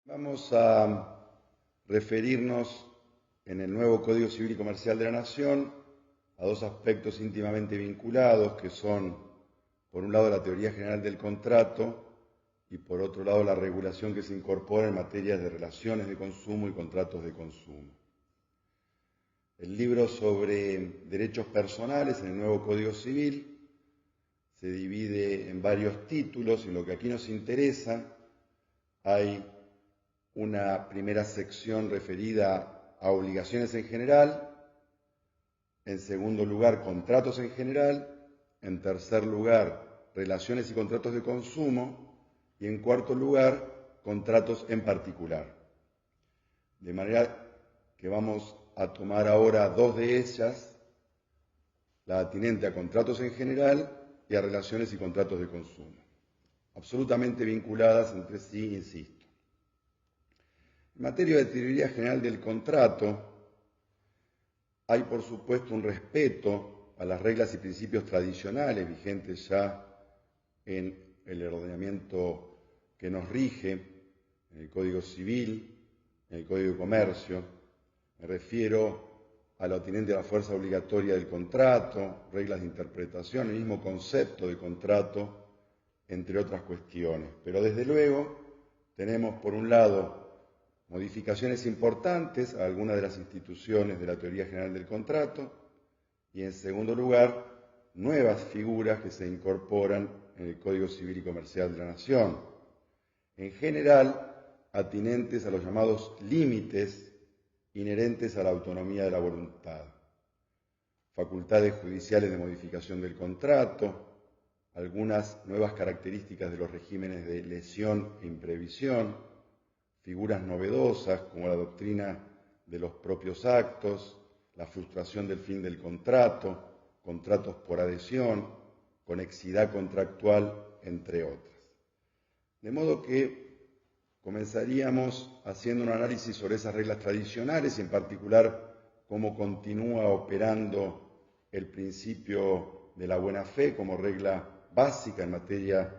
Vamos a referirnos en el nuevo Código Civil y Comercial de la Nación a dos aspectos íntimamente vinculados, que son, por un lado, la teoría general del contrato y, por otro lado, la regulación que se incorpora en materias de relaciones de consumo y contratos de consumo. El libro sobre derechos personales en el nuevo Código Civil se divide en varios títulos y lo que aquí nos interesa, hay una primera sección referida a obligaciones en general, en segundo lugar, contratos en general, en tercer lugar, relaciones y contratos de consumo, y en cuarto lugar, contratos en particular. De manera que vamos a tomar ahora dos de ellas, la atinente a contratos en general y a relaciones y contratos de consumo, absolutamente vinculadas entre sí, insisto. En materia de teoría general del contrato, hay por supuesto un respeto a las reglas y principios tradicionales vigentes ya en el ordenamiento que nos rige, en el Código Civil, en el Código de Comercio. Me refiero a lo atinente a la fuerza obligatoria del contrato, reglas de interpretación, el mismo concepto de contrato, entre otras cuestiones. Pero desde luego tenemos por un lado modificaciones importantes a algunas de las instituciones de la teoría general del contrato y, en segundo lugar, nuevas figuras que se incorporan en el Código Civil y Comercial de la Nación, en general atinentes a los llamados límites inherentes a la autonomía de la voluntad, facultades judiciales de modificación del contrato, algunas nuevas características de los regímenes de lesión e imprevisión, figuras novedosas como la doctrina de los propios actos, la frustración del fin del contrato, contratos por adhesión, conexidad contractual, entre otras. De modo que comenzaríamos haciendo un análisis sobre esas reglas tradicionales y en particular cómo continúa operando el principio de la buena fe como regla básica en materia,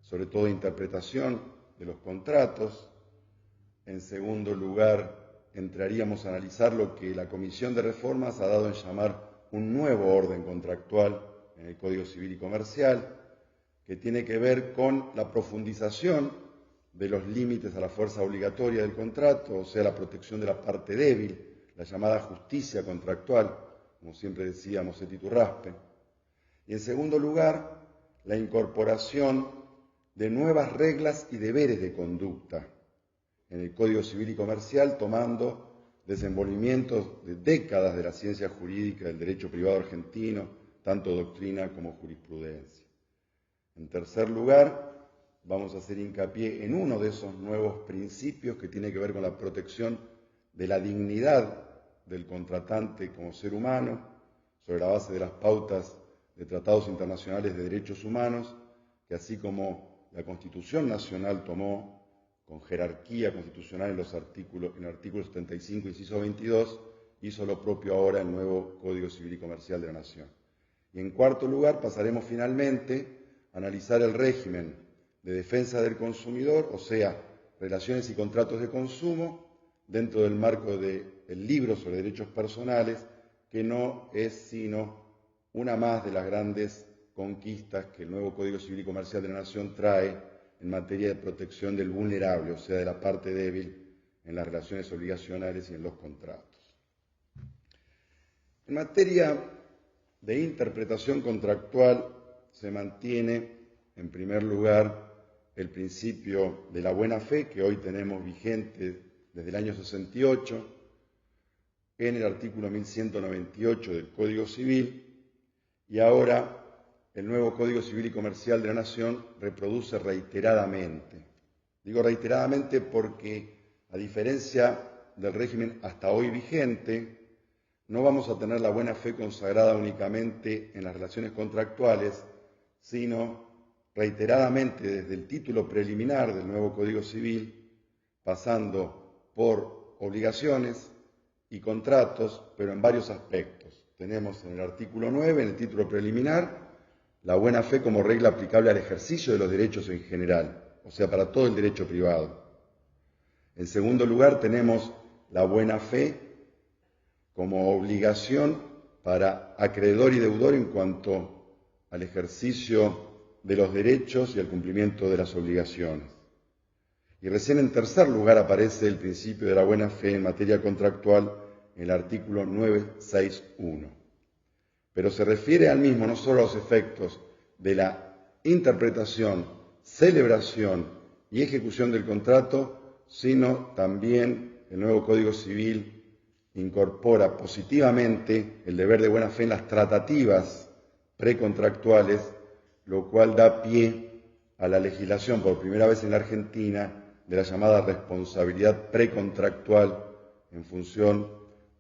sobre todo, de interpretación de los contratos. En segundo lugar, entraríamos a analizar lo que la Comisión de Reformas ha dado en llamar un nuevo orden contractual en el Código Civil y Comercial, que tiene que ver con la profundización de los límites a la fuerza obligatoria del contrato, o sea, la protección de la parte débil, la llamada justicia contractual, como siempre decía Moset Iturraspe. Y en segundo lugar, la incorporación de nuevas reglas y deberes de conducta en el Código Civil y Comercial, tomando desenvolvimientos de décadas de la ciencia jurídica del derecho privado argentino, tanto doctrina como jurisprudencia. En tercer lugar, vamos a hacer hincapié en uno de esos nuevos principios que tiene que ver con la protección de la dignidad del contratante como ser humano, sobre la base de las pautas de tratados internacionales de derechos humanos, que así como la Constitución Nacional tomó con jerarquía constitucional en el artículo 75, inciso 22, hizo lo propio ahora el nuevo Código Civil y Comercial de la Nación. Y en cuarto lugar, pasaremos finalmente a analizar el régimen de defensa del consumidor, o sea, relaciones y contratos de consumo, dentro del marco del libro sobre derechos personales, que no es sino una más de las grandes conquistas que el nuevo Código Civil y Comercial de la Nación trae en materia de protección del vulnerable, o sea, de la parte débil en las relaciones obligacionales y en los contratos. En materia de interpretación contractual se mantiene, en primer lugar, el principio de la buena fe, que hoy tenemos vigente desde el año 68, en el artículo 1198 del Código Civil, y ahora el nuevo Código Civil y Comercial de la Nación reproduce reiteradamente. Digo reiteradamente porque, a diferencia del régimen hasta hoy vigente, no vamos a tener la buena fe consagrada únicamente en las relaciones contractuales, sino reiteradamente desde el título preliminar del nuevo Código Civil, pasando por obligaciones y contratos, pero en varios aspectos. Tenemos en el artículo 9, en el título preliminar, la buena fe como regla aplicable al ejercicio de los derechos en general, o sea, para todo el derecho privado. En segundo lugar, tenemos la buena fe como obligación para acreedor y deudor en cuanto al ejercicio de los derechos y al cumplimiento de las obligaciones. Y recién en tercer lugar aparece el principio de la buena fe en materia contractual en el artículo 961. Pero se refiere al mismo no solo a los efectos de la interpretación, celebración y ejecución del contrato, sino también el nuevo Código Civil incorpora positivamente el deber de buena fe en las tratativas precontractuales, lo cual da pie a la legislación por primera vez en la Argentina de la llamada responsabilidad precontractual, en función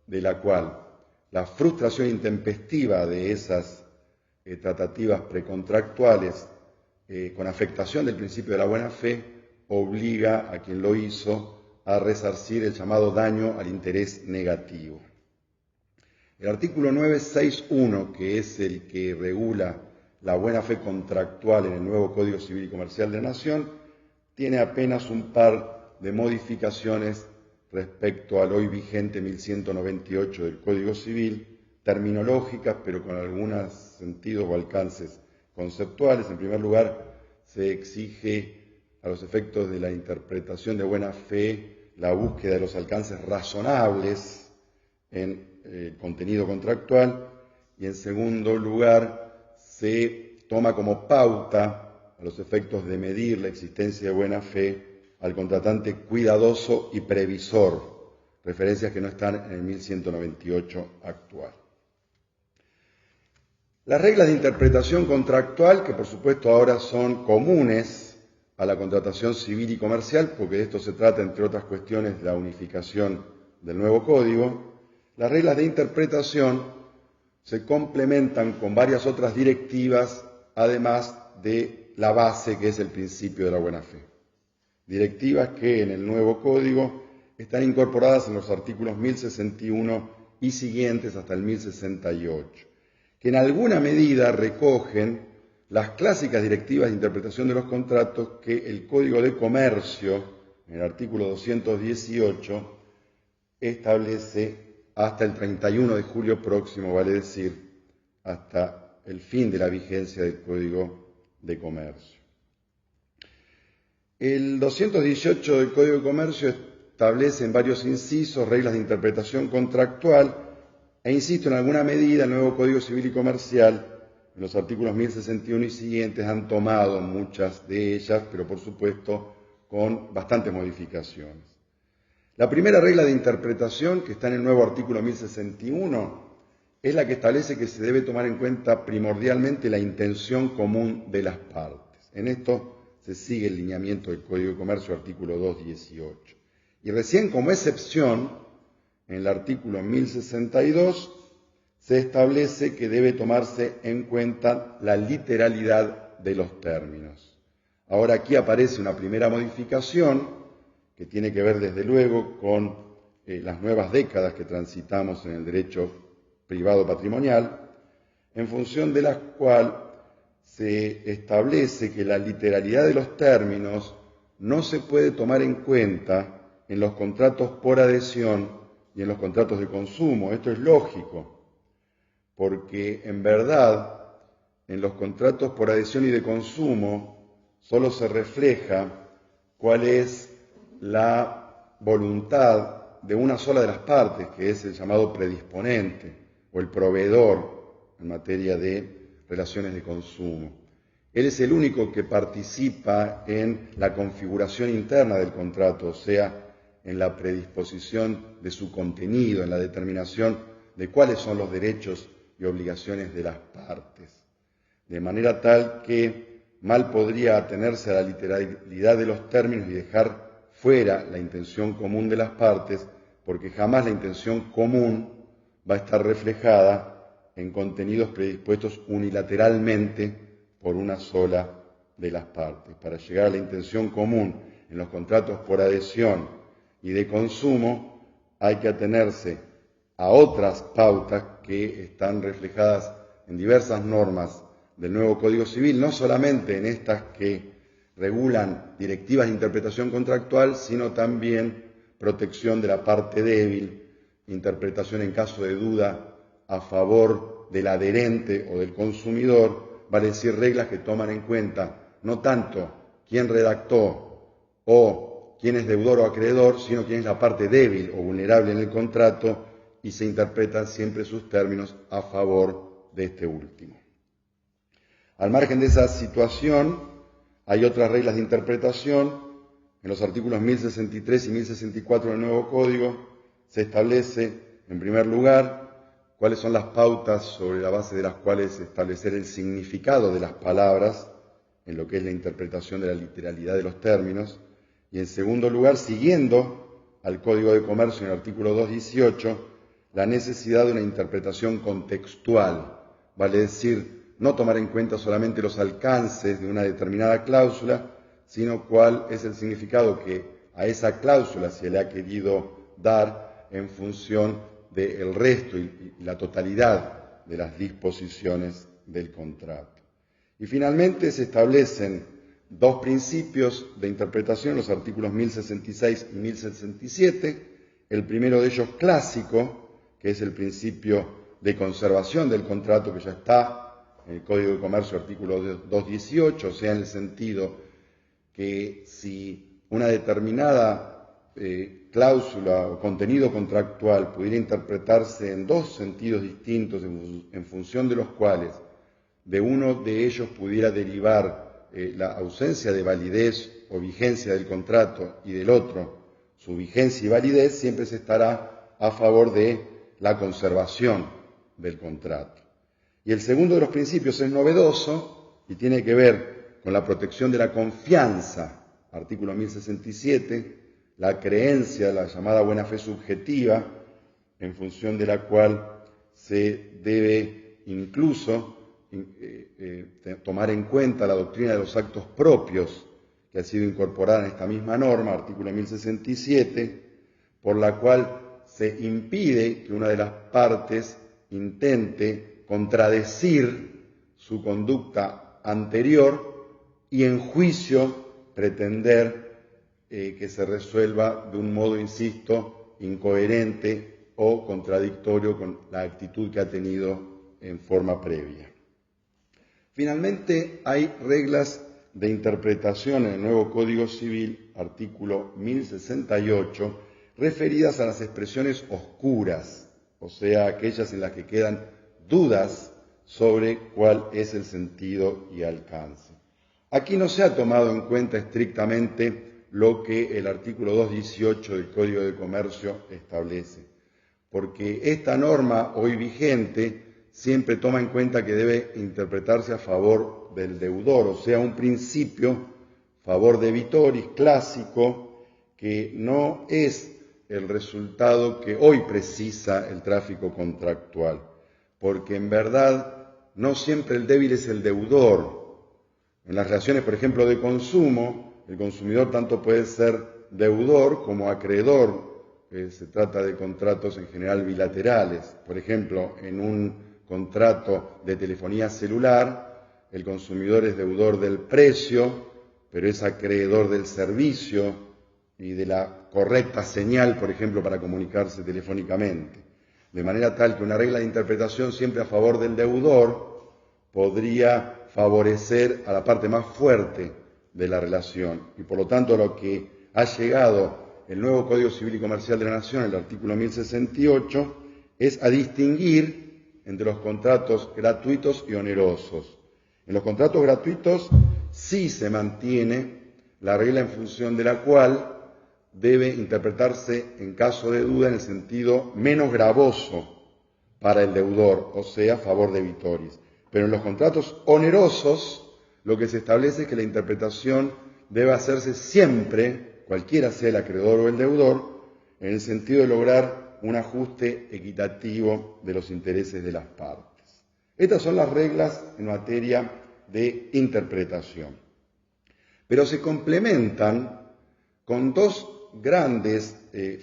de la cual la frustración intempestiva de esas tratativas precontractuales con afectación del principio de la buena fe obliga a quien lo hizo a resarcir el llamado daño al interés negativo. El artículo 961, que es el que regula la buena fe contractual en el nuevo Código Civil y Comercial de la Nación, tiene apenas un par de modificaciones respecto al hoy vigente 1198 del Código Civil, terminológicas, pero con algunos sentidos o alcances conceptuales. En primer lugar, se exige a los efectos de la interpretación de buena fe la búsqueda de los alcances razonables en el contenido contractual, y en segundo lugar, se toma como pauta a los efectos de medir la existencia de buena fe al contratante cuidadoso y previsor, referencias que no están en el 1198 actual. Las reglas de interpretación contractual, que por supuesto ahora son comunes a la contratación civil y comercial, porque de esto se trata, entre otras cuestiones, la unificación del nuevo código, las reglas de interpretación se complementan con varias otras directivas, además de la base que es el principio de la buena fe. Directivas que en el nuevo código están incorporadas en los artículos 1061 y siguientes hasta el 1068, que en alguna medida recogen las clásicas directivas de interpretación de los contratos que el Código de Comercio, en el artículo 218, establece hasta el 31 de julio próximo, vale decir, hasta el fin de la vigencia del Código de Comercio. El 218 del Código de Comercio establece en varios incisos reglas de interpretación contractual e, insisto, en alguna medida el nuevo Código Civil y Comercial, en los artículos 1061 y siguientes, han tomado muchas de ellas, pero por supuesto con bastantes modificaciones. La primera regla de interpretación, que está en el nuevo artículo 1061, es la que establece que se debe tomar en cuenta primordialmente la intención común de las partes. En esto se sigue el lineamiento del Código de Comercio, artículo 218. Y recién como excepción, en el artículo 1062, se establece que debe tomarse en cuenta la literalidad de los términos. Ahora aquí aparece una primera modificación que tiene que ver desde luego con las nuevas décadas que transitamos en el derecho privado patrimonial, en función de la cual se establece que la literalidad de los términos no se puede tomar en cuenta en los contratos por adhesión y en los contratos de consumo. Esto es lógico, porque en verdad en los contratos por adhesión y de consumo solo se refleja cuál es la voluntad de una sola de las partes, que es el llamado predisponente o el proveedor en materia de relaciones de consumo. Él es el único que participa en la configuración interna del contrato, o sea, en la predisposición de su contenido, en la determinación de cuáles son los derechos y obligaciones de las partes. De manera tal que mal podría atenerse a la literalidad de los términos y dejar fuera la intención común de las partes, porque jamás la intención común va a estar reflejada en contenidos predispuestos unilateralmente por una sola de las partes. Para llegar a la intención común en los contratos por adhesión y de consumo hay que atenerse a otras pautas que están reflejadas en diversas normas del nuevo Código Civil, no solamente en estas que regulan directivas de interpretación contractual, sino también protección de la parte débil, interpretación en caso de duda a favor del adherente o del consumidor, vale decir reglas que toman en cuenta no tanto quién redactó o quién es deudor o acreedor, sino quién es la parte débil o vulnerable en el contrato, y se interpretan siempre sus términos a favor de este último. Al margen de esa situación, hay otras reglas de interpretación. En los artículos 1063 y 1064 del nuevo Código se establece, en primer lugar, cuáles son las pautas sobre la base de las cuales establecer el significado de las palabras en lo que es la interpretación de la literalidad de los términos, y en segundo lugar, siguiendo al Código de Comercio en el artículo 218, la necesidad de una interpretación contextual, vale decir, no tomar en cuenta solamente los alcances de una determinada cláusula, sino cuál es el significado que a esa cláusula se le ha querido dar en función del resto y la totalidad de las disposiciones del contrato. Y finalmente se establecen dos principios de interpretación en los artículos 1066 y 1067, el primero de ellos clásico, que es el principio de conservación del contrato que ya está en el Código de Comercio, artículo 218, o sea, en el sentido que si una determinada cláusula o contenido contractual pudiera interpretarse en dos sentidos distintos en función de los cuales de uno de ellos pudiera derivar la ausencia de validez o vigencia del contrato y del otro su vigencia y validez, siempre se estará a favor de la conservación del contrato. Y el segundo de los principios es novedoso y tiene que ver con la protección de la confianza, artículo 1067, la creencia, la llamada buena fe subjetiva, en función de la cual se debe incluso tomar en cuenta la doctrina de los actos propios, que ha sido incorporada en esta misma norma, artículo 1067, por la cual se impide que una de las partes intente contradecir su conducta anterior y en juicio pretender que se resuelva de un modo, insisto, incoherente o contradictorio con la actitud que ha tenido en forma previa. Finalmente, hay reglas de interpretación en el nuevo Código Civil, artículo 1068, referidas a las expresiones oscuras, o sea, aquellas en las que quedan dudas sobre cuál es el sentido y alcance. Aquí no se ha tomado en cuenta estrictamente lo que el artículo 218 del Código de Comercio establece, porque esta norma hoy vigente siempre toma en cuenta que debe interpretarse a favor del deudor, o sea, un principio favor debitoris clásico que no es el resultado que hoy precisa el tráfico contractual, porque en verdad no siempre el débil es el deudor. En las relaciones, por ejemplo, de consumo, el consumidor tanto puede ser deudor como acreedor. Se trata de contratos en general bilaterales. Por ejemplo, en un contrato de telefonía celular, el consumidor es deudor del precio, pero es acreedor del servicio y de la correcta señal, por ejemplo, para comunicarse telefónicamente. De manera tal que una regla de interpretación siempre a favor del deudor podría favorecer a la parte más fuerte de la relación. Y por lo tanto, lo que ha llegado el nuevo Código Civil y Comercial de la Nación, el artículo 1068, es a distinguir entre los contratos gratuitos y onerosos. En los contratos gratuitos sí se mantiene la regla en función de la cual debe interpretarse en caso de duda en el sentido menos gravoso para el deudor, o sea, favor debitoris. Pero en los contratos onerosos lo que se establece es que la interpretación debe hacerse siempre, cualquiera sea el acreedor o el deudor, en el sentido de lograr un ajuste equitativo de los intereses de las partes. Estas son las reglas en materia de interpretación. Pero se complementan con dos grandes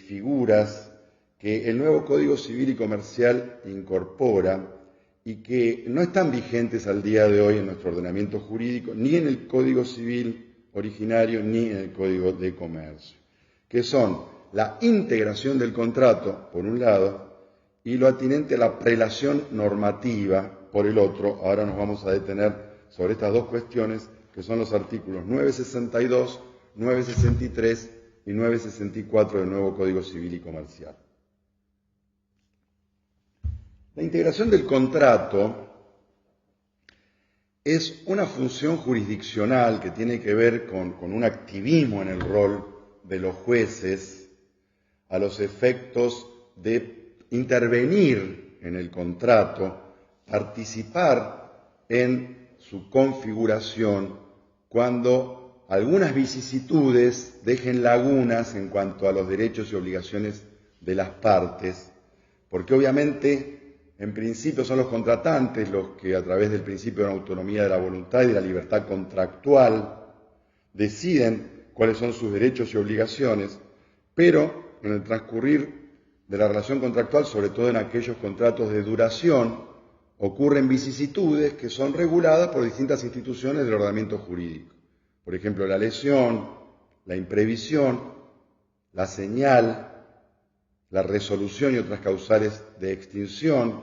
figuras que el nuevo Código Civil y Comercial incorpora y que no están vigentes al día de hoy en nuestro ordenamiento jurídico, ni en el Código Civil originario, ni en el Código de Comercio, que son la integración del contrato, por un lado, y lo atinente a la prelación normativa, por el otro. Ahora nos vamos a detener sobre estas dos cuestiones, que son los artículos 962, 963 y 964 del nuevo Código Civil y Comercial. La integración del contrato es una función jurisdiccional que tiene que ver con un activismo en el rol de los jueces a los efectos de intervenir en el contrato, participar en su configuración cuando algunas vicisitudes dejen lagunas en cuanto a los derechos y obligaciones de las partes, porque obviamente en principio son los contratantes los que, a través del principio de la autonomía de la voluntad y de la libertad contractual, deciden cuáles son sus derechos y obligaciones, pero en el transcurrir de la relación contractual, sobre todo en aquellos contratos de duración, ocurren vicisitudes que son reguladas por distintas instituciones del ordenamiento jurídico. Por ejemplo, la lesión, la imprevisión, la señal, la resolución y otras causales de extinción,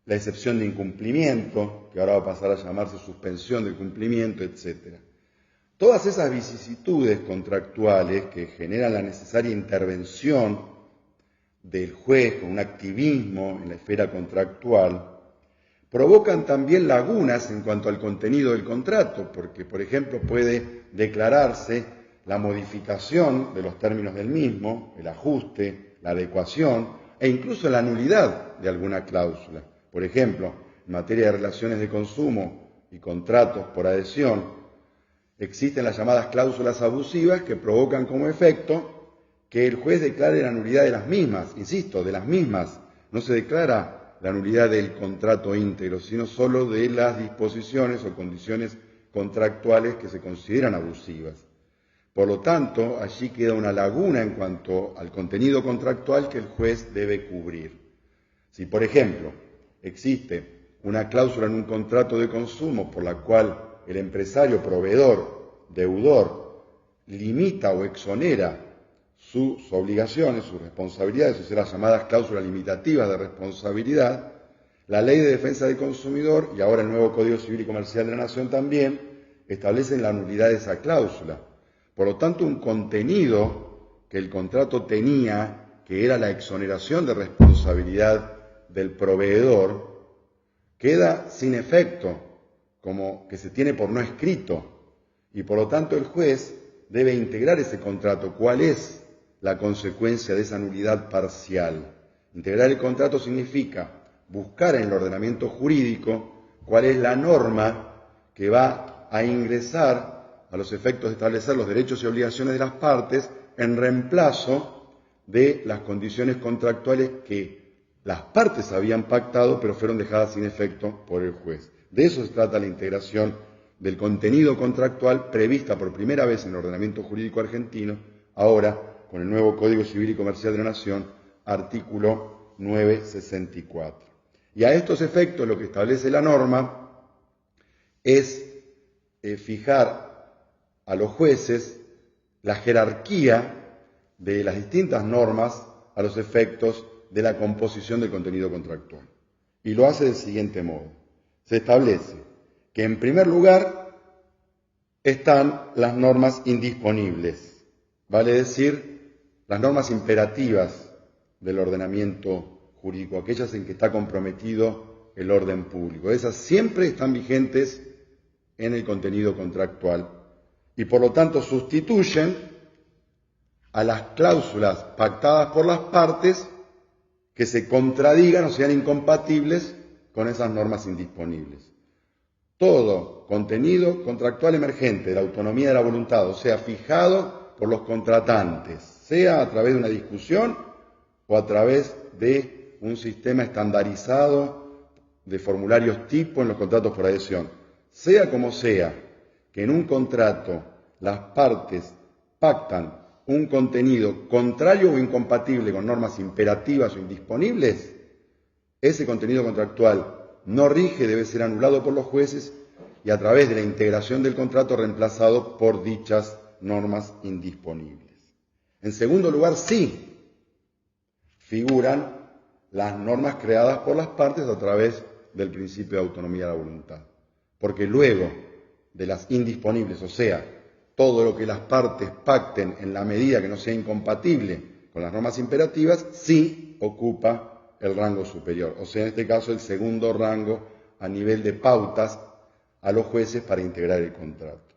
la excepción de incumplimiento, que ahora va a pasar a llamarse suspensión de cumplimiento, etc. Todas esas vicisitudes contractuales que generan la necesaria intervención del juez con un activismo en la esfera contractual, provocan también lagunas en cuanto al contenido del contrato, porque, por ejemplo, puede declararse la modificación de los términos del mismo, el ajuste, la adecuación e incluso la nulidad de alguna cláusula. Por ejemplo, en materia de relaciones de consumo y contratos por adhesión, existen las llamadas cláusulas abusivas que provocan como efecto que el juez declare la nulidad de las mismas, insisto, de las mismas. No se declara la nulidad del contrato íntegro, sino solo de las disposiciones o condiciones contractuales que se consideran abusivas. Por lo tanto, allí queda una laguna en cuanto al contenido contractual que el juez debe cubrir. Si, por ejemplo, existe una cláusula en un contrato de consumo por la cual el empresario, proveedor, deudor, limita o exonera sus obligaciones, sus responsabilidades, o sea, las llamadas cláusulas limitativas de responsabilidad, la Ley de Defensa del Consumidor y ahora el nuevo Código Civil y Comercial de la Nación también establecen la nulidad de esa cláusula. Por lo tanto, un contenido que el contrato tenía, que era la exoneración de responsabilidad del proveedor, queda sin efecto, como que se tiene por no escrito, y por lo tanto el juez debe integrar ese contrato. ¿Cuál es la consecuencia de esa nulidad parcial? Integrar el contrato significa buscar en el ordenamiento jurídico cuál es la norma que va a ingresar a los efectos de establecer los derechos y obligaciones de las partes en reemplazo de las condiciones contractuales que las partes habían pactado pero fueron dejadas sin efecto por el juez. De eso se trata la integración del contenido contractual prevista por primera vez en el ordenamiento jurídico argentino, ahora con el nuevo Código Civil y Comercial de la Nación, artículo 964. Y a estos efectos lo que establece la norma es fijar a los jueces la jerarquía de las distintas normas a los efectos de la composición del contenido contractual. Y lo hace del siguiente modo. Se establece que en primer lugar están las normas indisponibles, vale decir, las normas imperativas del ordenamiento jurídico, aquellas en que está comprometido el orden público. Esas siempre están vigentes en el contenido contractual y por lo tanto sustituyen a las cláusulas pactadas por las partes que se contradigan o sean incompatibles con esas normas indisponibles. Todo contenido contractual emergente de la autonomía de la voluntad, o sea, fijado por los contratantes, sea a través de una discusión o a través de un sistema estandarizado de formularios tipo en los contratos por adhesión, sea como sea, que en un contrato las partes pactan un contenido contrario o incompatible con normas imperativas o indisponibles, ese contenido contractual no rige, debe ser anulado por los jueces y a través de la integración del contrato reemplazado por dichas normas indisponibles. En segundo lugar, sí figuran las normas creadas por las partes a través del principio de autonomía de la voluntad. Porque luego de las indisponibles, o sea, todo lo que las partes pacten en la medida que no sea incompatible con las normas imperativas, sí ocupa el rango superior, o sea, en este caso el segundo rango a nivel de pautas a los jueces para integrar el contrato.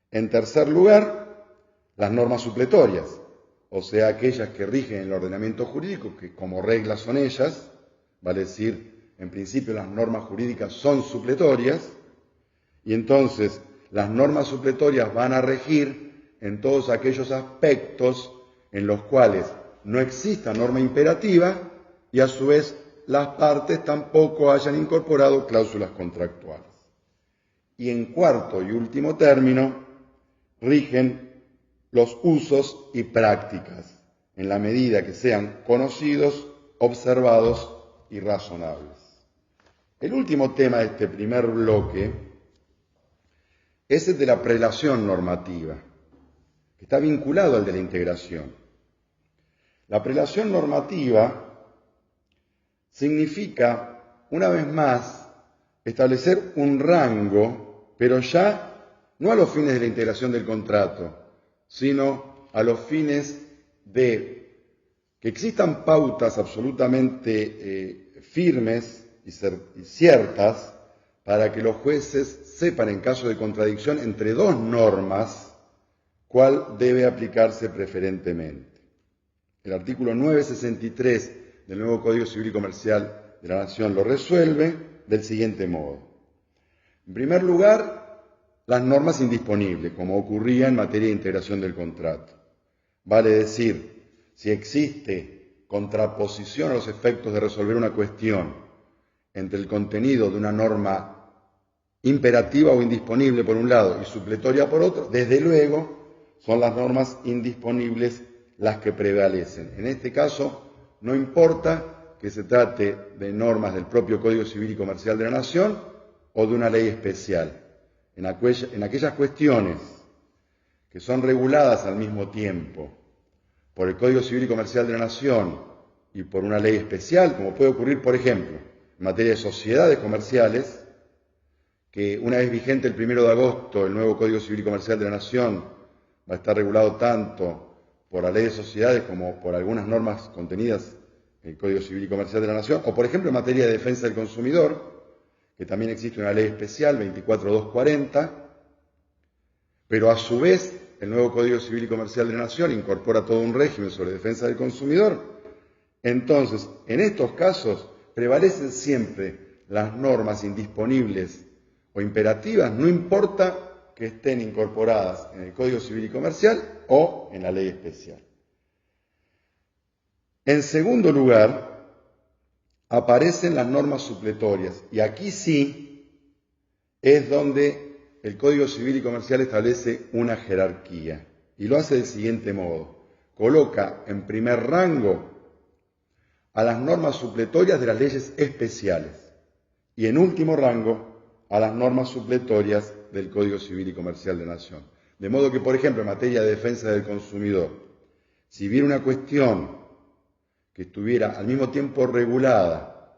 En tercer lugar, las normas supletorias, o sea, aquellas que rigen el ordenamiento jurídico, que como reglas son ellas, vale decir, en principio las normas jurídicas son supletorias, y entonces las normas supletorias van a regir en todos aquellos aspectos en los cuales no exista norma imperativa y a su vez las partes tampoco hayan incorporado cláusulas contractuales. Y en cuarto y último término, rigen los usos y prácticas, en la medida que sean conocidos, observados y razonables. El último tema de este primer bloque es el de la prelación normativa, que está vinculado al de la integración. La prelación normativa significa, una vez más, establecer un rango, pero ya no a los fines de la integración del contrato, sino a los fines de que existan pautas absolutamente firmes y ciertas para que los jueces sepan, en caso de contradicción entre dos normas, cuál debe aplicarse preferentemente. El artículo 963 del nuevo Código Civil y Comercial de la Nación lo resuelve del siguiente modo. En primer lugar, las normas indisponibles, como ocurría en materia de integración del contrato. Vale decir, si existe contraposición a los efectos de resolver una cuestión entre el contenido de una norma imperativa o indisponible por un lado y supletoria por otro, desde luego son las normas indisponibles las que prevalecen. En este caso, no importa que se trate de normas del propio Código Civil y Comercial de la Nación o de una ley especial. En aquellas cuestiones que son reguladas al mismo tiempo por el Código Civil y Comercial de la Nación y por una ley especial, como puede ocurrir, por ejemplo, en materia de sociedades comerciales, que una vez vigente el 1 de agosto el nuevo Código Civil y Comercial de la Nación va a estar regulado tanto por la Ley de Sociedades como por algunas normas contenidas en el Código Civil y Comercial de la Nación, o por ejemplo en materia de defensa del consumidor, que también existe una ley especial, 24240, pero a su vez el nuevo Código Civil y Comercial de la Nación incorpora todo un régimen sobre defensa del consumidor. Entonces, en estos casos prevalecen siempre las normas indisponibles o imperativas, no importa que estén incorporadas en el Código Civil y Comercial o en la ley especial. En segundo lugar, aparecen las normas supletorias, y aquí sí es donde el Código Civil y Comercial establece una jerarquía, y lo hace del siguiente modo. Coloca en primer rango a las normas supletorias de las leyes especiales, y en último rango a las normas supletorias del Código Civil y Comercial de la Nación. De modo que, por ejemplo, en materia de defensa del consumidor, si hubiera una cuestión que estuviera al mismo tiempo regulada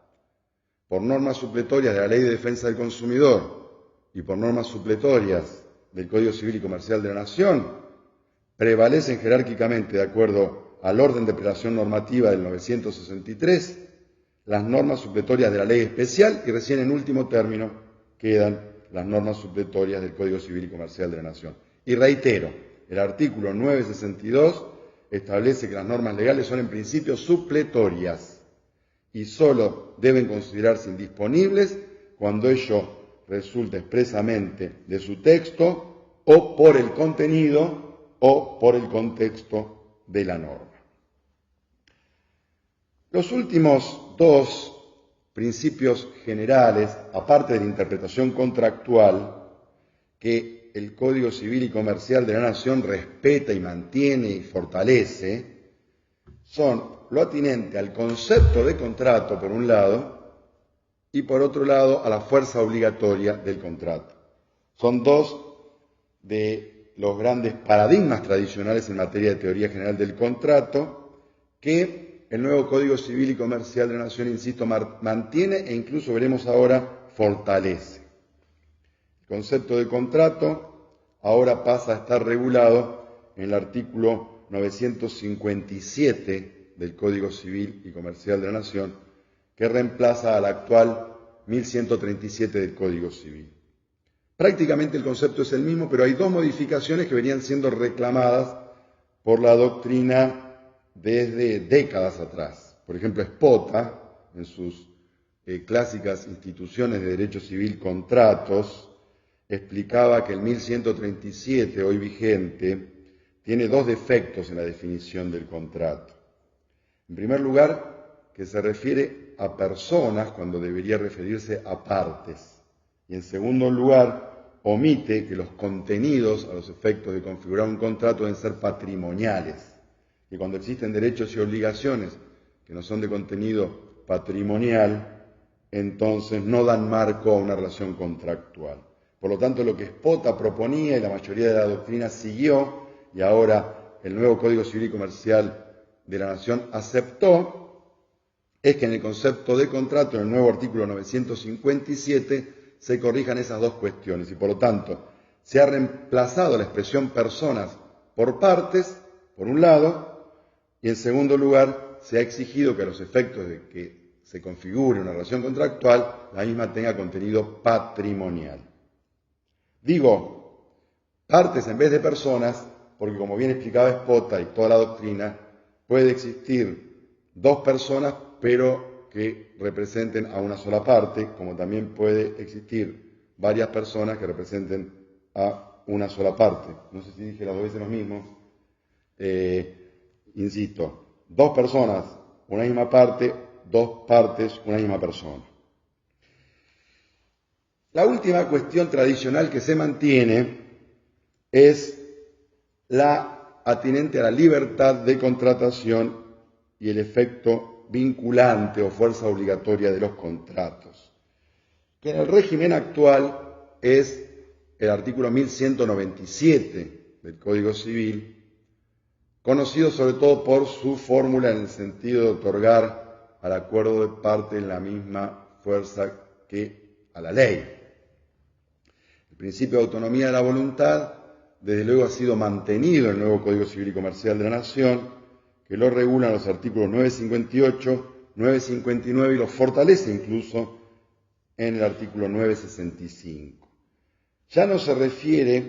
por normas supletorias de la Ley de Defensa del Consumidor y por normas supletorias del Código Civil y Comercial de la Nación, prevalecen jerárquicamente, de acuerdo al orden de prelación normativa del 963, las normas supletorias de la Ley especial, y recién en último término quedan las normas supletorias del Código Civil y Comercial de la Nación. Y reitero, el artículo 962 establece que las normas legales son en principio supletorias y sólo deben considerarse indisponibles cuando ello resulte expresamente de su texto o por el contenido o por el contexto de la norma. Los últimos dos principios generales, aparte de la interpretación contractual, que el Código Civil y Comercial de la Nación respeta y mantiene y fortalece, son lo atinente al concepto de contrato, por un lado, y por otro lado, a la fuerza obligatoria del contrato. Son dos de los grandes paradigmas tradicionales en materia de teoría general del contrato, que el nuevo Código Civil y Comercial de la Nación, insisto, mantiene e incluso veremos ahora fortalece. El concepto de contrato ahora pasa a estar regulado en el artículo 957 del Código Civil y Comercial de la Nación, que reemplaza al actual 1137 del Código Civil. Prácticamente el concepto es el mismo, pero hay dos modificaciones que venían siendo reclamadas por la doctrina desde décadas atrás. Por ejemplo, Spota, en sus clásicas instituciones de derecho civil contratos, explicaba que el 1137, hoy vigente, tiene dos defectos en la definición del contrato. En primer lugar, que se refiere a personas cuando debería referirse a partes. Y en segundo lugar, omite que los contenidos a los efectos de configurar un contrato deben ser patrimoniales, que cuando existen derechos y obligaciones que no son de contenido patrimonial, entonces no dan marco a una relación contractual. Por lo tanto, lo que Spota proponía y la mayoría de la doctrina siguió, y ahora el nuevo Código Civil y Comercial de la Nación aceptó, es que en el concepto de contrato, en el nuevo artículo 957, se corrijan esas dos cuestiones y por lo tanto se ha reemplazado la expresión personas por partes, por un lado, y en segundo lugar se ha exigido que a los efectos de que se configure una relación contractual, la misma tenga contenido patrimonial. Digo partes en vez de personas porque, como bien explicaba Spota y toda la doctrina, puede existir dos personas pero que representen a una sola parte, como también puede existir varias personas que representen a una sola parte. No sé si dije las dos veces lo mismo. Insisto, dos personas, una misma parte, dos partes, una misma persona. La última cuestión tradicional que se mantiene es la atinente a la libertad de contratación y el efecto vinculante o fuerza obligatoria de los contratos, que en el régimen actual es el artículo 1197 del Código Civil, conocido sobre todo por su fórmula en el sentido de otorgar al acuerdo de parte la misma fuerza que a la ley. El principio de autonomía de la voluntad, desde luego, ha sido mantenido en el nuevo Código Civil y Comercial de la Nación, que lo regulan los artículos 958, 959 y los fortalece incluso en el artículo 965. Ya no se refiere,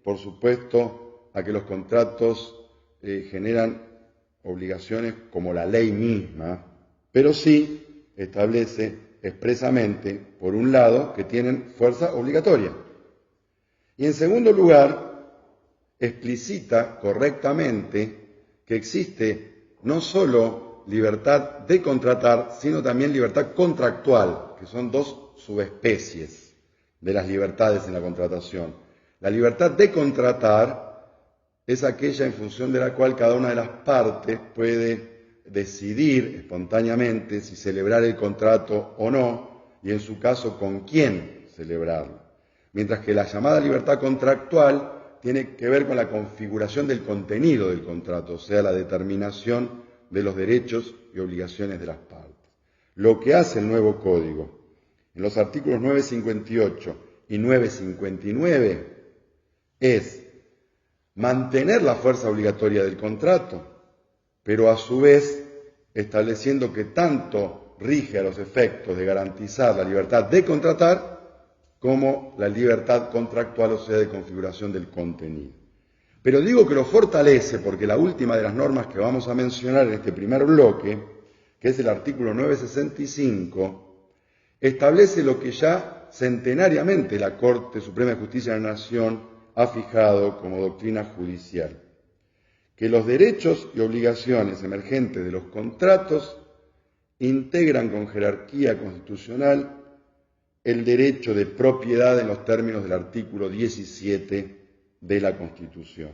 por supuesto, a que los contratos generan obligaciones como la ley misma, pero sí establece expresamente, por un lado, que tienen fuerza obligatoria. Y en segundo lugar, explicita correctamente que existe no solo libertad de contratar, sino también libertad contractual, que son dos subespecies de las libertades en la contratación. La libertad de contratar es aquella en función de la cual cada una de las partes puede decidir espontáneamente si celebrar el contrato o no, y en su caso con quién celebrarlo. Mientras que la llamada libertad contractual tiene que ver con la configuración del contenido del contrato, o sea, la determinación de los derechos y obligaciones de las partes. Lo que hace el nuevo código en los artículos 958 y 959 es mantener la fuerza obligatoria del contrato, pero a su vez estableciendo que tanto rige a los efectos de garantizar la libertad de contratar como la libertad contractual, o sea, de configuración del contenido. Pero digo que lo fortalece porque la última de las normas que vamos a mencionar en este primer bloque, que es el artículo 965, establece lo que ya centenariamente la Corte Suprema de Justicia de la Nación ha fijado como doctrina judicial, que los derechos y obligaciones emergentes de los contratos integran con jerarquía constitucional el derecho de propiedad en los términos del artículo 17 de la Constitución.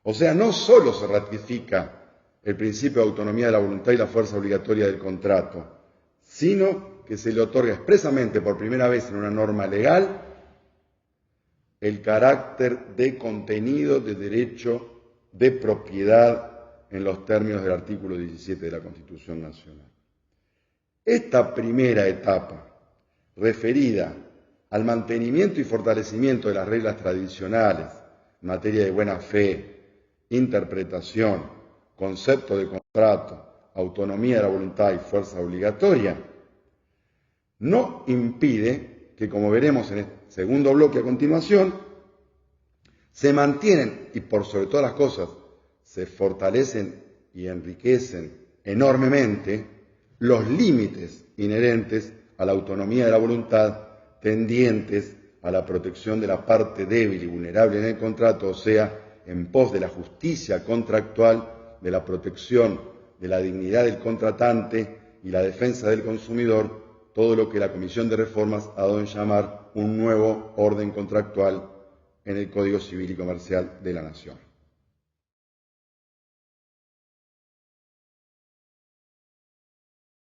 O sea, no solo se ratifica el principio de autonomía de la voluntad y la fuerza obligatoria del contrato, sino que se le otorga expresamente por primera vez en una norma legal el carácter de contenido de derecho de propiedad en los términos del artículo 17 de la Constitución Nacional. Esta primera etapa, referida al mantenimiento y fortalecimiento de las reglas tradicionales en materia de buena fe, interpretación, concepto de contrato, autonomía de la voluntad y fuerza obligatoria, no impide que, como veremos en el segundo bloque a continuación, se mantienen y por sobre todas las cosas se fortalecen y enriquecen enormemente los límites inherentes a la autonomía de la voluntad tendientes a la protección de la parte débil y vulnerable en el contrato, o sea, en pos de la justicia contractual, de la protección de la dignidad del contratante y la defensa del consumidor, todo lo que la Comisión de Reformas ha dado en llamar un nuevo orden contractual en el Código Civil y Comercial de la Nación.